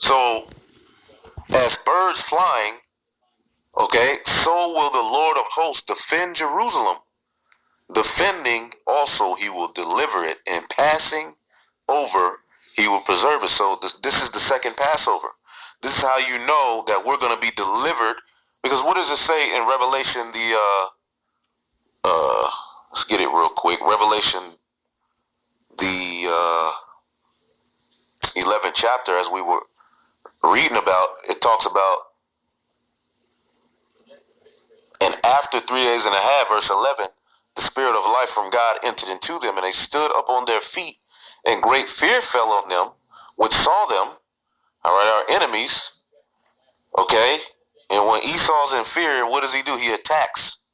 So, as birds flying, okay, so will the Lord of hosts defend Jerusalem. Defending also, he will deliver it, and passing over, he will preserve it. So this is the second Passover. This is how you know that we're going to be delivered. Because what does it say in Revelation, let's get it real quick. Revelation, the 11th chapter, as we were reading about, it talks about, and after 3 days and a half, verse 11, the spirit of life from God entered into them, and they stood up on their feet, and great fear fell on them, which saw them, all right, our enemies, okay? And when Esau's in fear, what does he do? He attacks.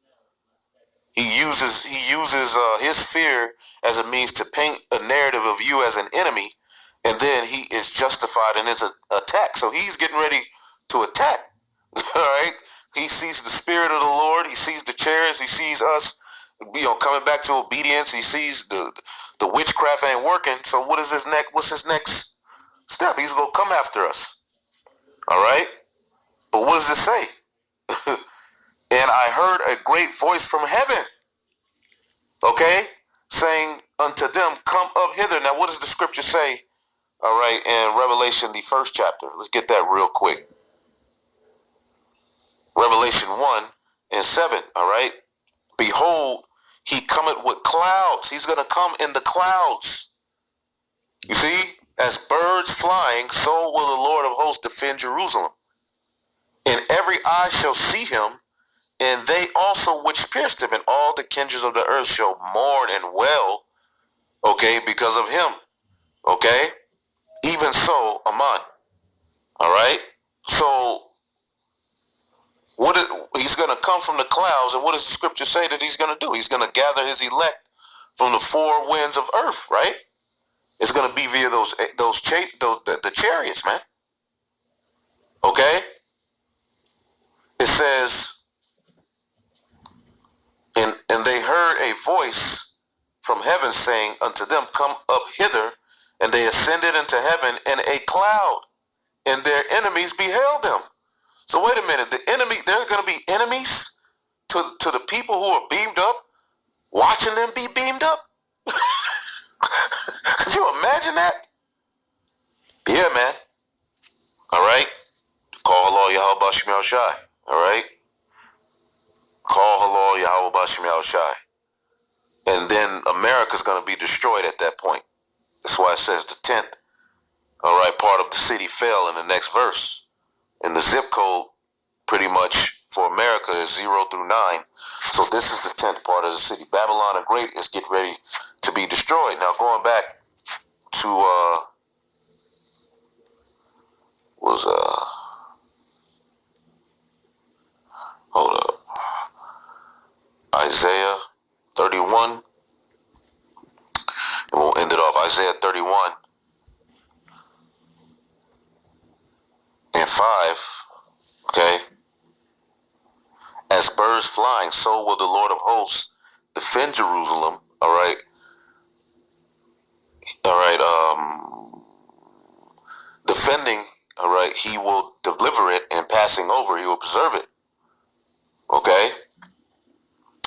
He uses his fear as a means to paint a narrative of you as an enemy, and then he is justified in his attack. So he's getting ready to attack, all right? He sees the spirit of the Lord. He sees the chariots. He sees us, coming back to obedience. He sees the witchcraft ain't working. So what's his next step? He's going to come after us. All right? But what does it say? And I heard a great voice from heaven, okay, saying unto them, come up hither. Now, what does the scripture say, all right, in Revelation, the 1st chapter? Let's get that real quick. Revelation 1:7, all right? Behold, he cometh with clouds. He's going to come in the clouds. You see, as birds flying, so will the Lord of hosts defend Jerusalem. And every eye shall see him, and they also which pierced him, and all the kindreds of the earth shall mourn and wail, okay, because of him, okay? Even so, Aman, all right? So, he's going to come from the clouds, and what does the scripture say that he's going to do? He's going to gather his elect from the four winds of earth, right? It's going to be via the chariots, man. Okay? It says, and they heard a voice from heaven saying unto them, come up hither, and they ascended into heaven in a cloud, and their enemies beheld them. So wait a minute, there are going to be enemies to the people who are beamed up, watching them be beamed up? Could you imagine that? Yeah, man. All right. Call Allah Yahweh Bashim Al Shai. All right. Call Allah Yahweh Bashim Al Shai. And then America's going to be destroyed at that point. That's why it says the 10th. All right. Part of the city fell in the next verse. And the zip code pretty much for America is 0 through 9. So this is the 10th part of the city. Babylon the Great is getting ready to be destroyed. Now going back to hold up, Isaiah 31, and we'll end it off. Isaiah 31 and 5, okay? As birds flying, so will the Lord of hosts defend Jerusalem, all right? Defending, all right, he will deliver it, and passing over, he will preserve it. Okay?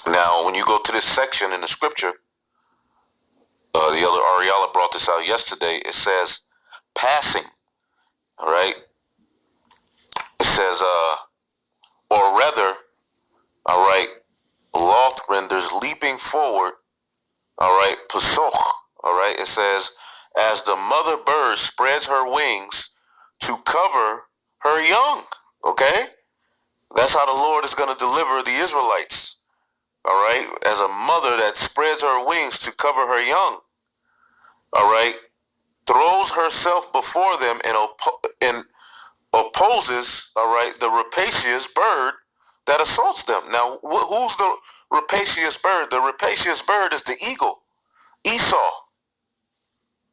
Now, when you go to this section in the scripture, the other Ariella brought this out yesterday, it says passing, all right? It says, or rather, all right, Lothrinder's leaping forward, all right, Pasoch, all right, it says, as the mother bird spreads her wings to cover her young, okay? That's how the Lord is going to deliver the Israelites, all right? As a mother that spreads her wings to cover her young, all right? Throws herself before them and opposes, all right, the rapacious bird that assaults them. Now, who's the rapacious bird? The rapacious bird is the eagle, Esau.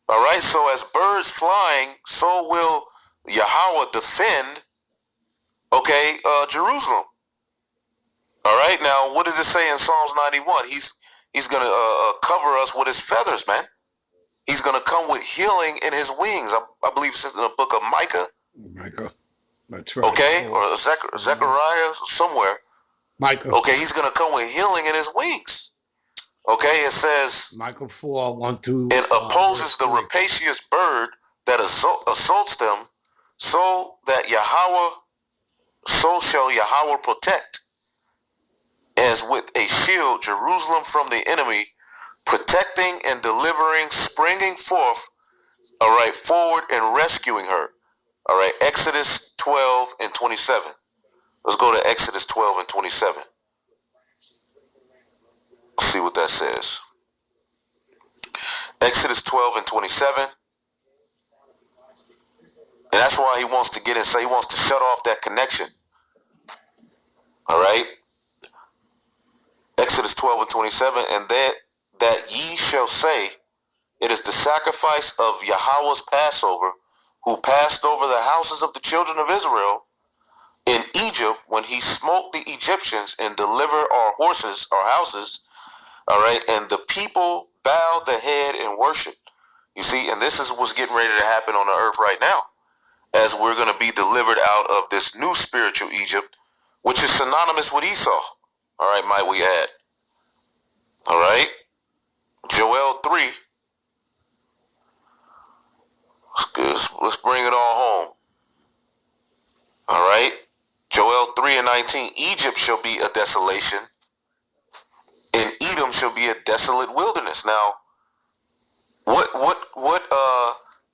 All right, so as birds flying, so will Yahweh defend, okay, Jerusalem. All right, now what did it say in Psalms 91? He's going to cover us with his feathers, man. He's going to come with healing in his wings. I believe it's in the book of Micah. Michael. That's right. Okay, or Zechariah somewhere. Michael. Okay, he's going to come with healing in his wings. Okay, it says, Michael 4, 1 2. And opposes the rapacious bird that assaults them, so shall Yahweh protect, as with a shield, Jerusalem from the enemy, protecting and delivering, springing forth, all right, forward and rescuing her. All right, Exodus 12 and 27. Let's go to Exodus 12 and 27. Let's see what that says. Exodus 12 and 27. And that's why he wants to get in, so he wants to shut off that connection. All right. Exodus 12 and 27. And that ye shall say, it is the sacrifice of Yahweh's Passover, who passed over the houses of the children of Israel in Egypt when he smote the Egyptians and delivered our horses, our houses. All right. And the people bowed the head and worshiped. You see, and this is what's getting ready to happen on the earth right now, as we're going to be delivered out of this new spiritual Egypt, which is synonymous with Esau. All right, might we add. All right. Joel 3. Let's bring it all home. All right. Joel 3 and 19. Egypt shall be a desolation, and Edom shall be a desolate wilderness. Now, what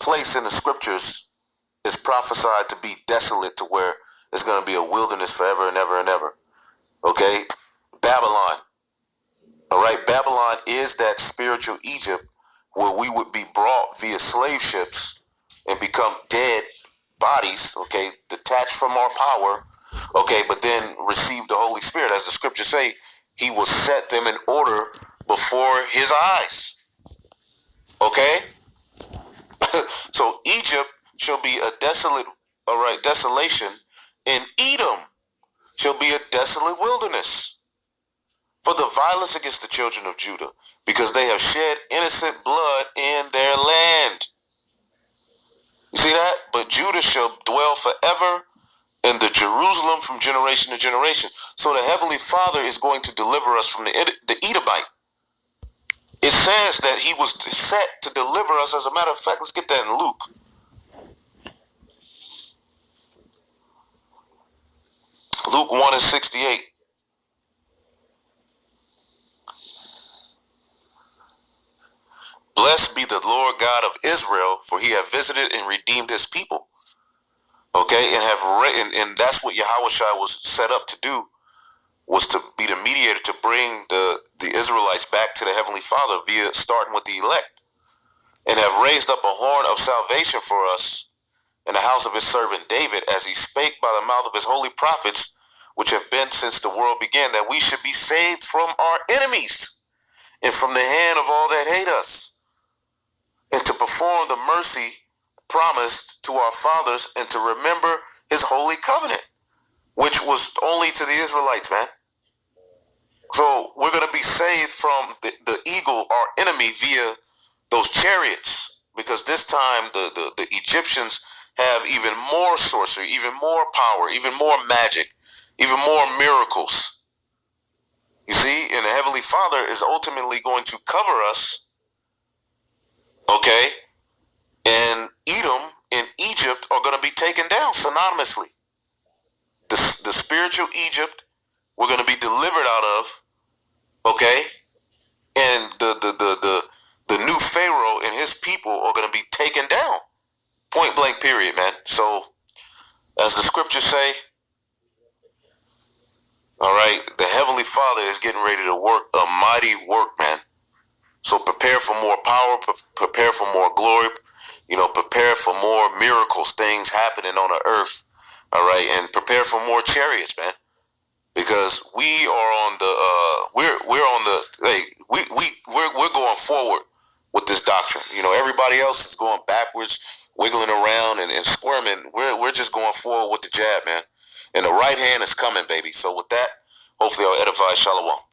place in the scriptures is prophesied to be desolate, to where it's going to be a wilderness forever and ever and ever? Okay, Babylon. All right, Babylon is that spiritual Egypt where we would be brought via slave ships and become dead bodies, okay, detached from our power, okay, but then receive the Holy Spirit. As the scriptures say, he will set them in order before his eyes. Okay? So Egypt shall be a desolate, all right, desolation, and Edom shall be a desolate wilderness for the violence against the children of Judah, because they have shed innocent blood in their land. You see that? But Judah shall dwell forever in the Jerusalem from generation to generation. So the Heavenly Father is going to deliver us from the Edomite. It says that he was set to deliver us. As a matter of fact, let's get that in Luke. Luke 1 and 68. Blessed be the Lord God of Israel, for he hath visited and redeemed his people. Okay, and that's what Yahushua was set up to do, was to be the mediator, to bring the Israelites back to the Heavenly Father, via starting with the elect, and have raised up a horn of salvation for us in the house of his servant David, as he spake by the mouth of his holy prophets, which have been since the world began, that we should be saved from our enemies and from the hand of all that hate us, and to perform the mercy promised to our fathers, and to remember his holy covenant, which was only to the Israelites, man. So we're going to be saved from the eagle, our enemy, via those chariots, because this time the Egyptians have even more sorcery, even more power, even more magic, even more miracles. You see, and the Heavenly Father is ultimately going to cover us, okay? And Edom and Egypt are going to be taken down synonymously. The spiritual Egypt we're going to be delivered out of, okay? And the new Pharaoh and his people are going to be taken down. Point blank period, man. So, as the scriptures say, all right, the Heavenly Father is getting ready to work a mighty work, man. So prepare for more power, prepare for more glory, prepare for more miracles, things happening on the earth, all right, and prepare for more chariots, man, because we are on the we're going forward with this doctrine. Everybody else is going backwards, wiggling around and squirming. We're just going forward with the jab, man, and the right hand is coming, baby. So with that, hopefully I'll edify. Shalom.